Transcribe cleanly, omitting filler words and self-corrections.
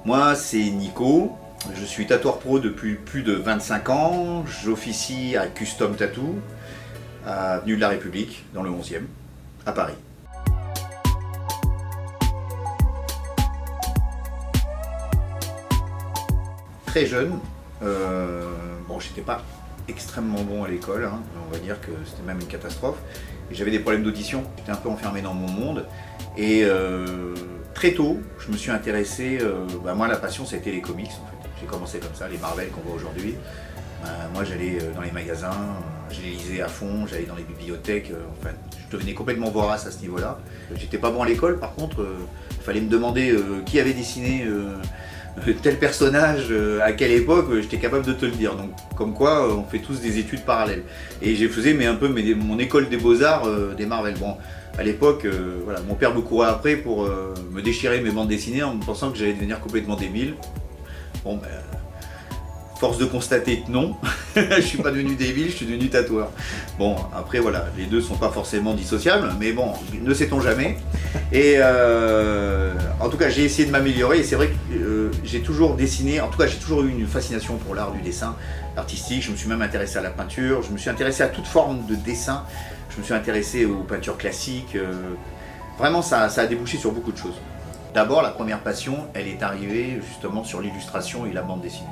Moi, c'est Nico. Je suis tatoueur pro depuis plus de 25 ans. J'officie à Custom Tattoo, à Avenue de la République, dans le 11e, à Paris. Très jeune, bon, j'étais pas extrêmement bon à l'école, hein. On va dire que c'était même une catastrophe. Et j'avais des problèmes d'audition, j'étais un peu enfermé dans mon monde. Et très tôt, je me suis intéressé, moi la passion ça a été les comics en fait. J'ai commencé comme ça, les Marvel qu'on voit aujourd'hui. Moi j'allais dans les magasins, je les lisais à fond, j'allais dans les bibliothèques, enfin je devenais complètement vorace à ce niveau-là. J'étais pas bon à l'école, par contre il fallait me demander qui avait dessiné tel personnage à quelle époque, j'étais capable de te le dire. Donc comme quoi on fait tous des études parallèles. Et j'ai faisais mon école des beaux-arts des Marvel. Bon, à l'époque, voilà, mon père me courait après pour me déchirer mes bandes dessinées en me pensant que j'allais devenir complètement débile. Bon, ben, force de constater que non, je suis pas devenu débile, je suis devenu tatoueur. Bon, après voilà, les deux sont pas forcément dissociables, mais bon, ne sait-on jamais. Et en tout cas, j'ai essayé de m'améliorer et c'est vrai que j'ai toujours dessiné, en tout cas j'ai toujours eu une fascination pour l'art du dessin artistique. Je me suis même intéressé à la peinture, je me suis intéressé à toute forme de dessin, je me suis intéressé aux peintures classiques. Vraiment, ça a débouché sur beaucoup de choses. D'abord, la première passion, elle est arrivée justement sur l'illustration et la bande dessinée.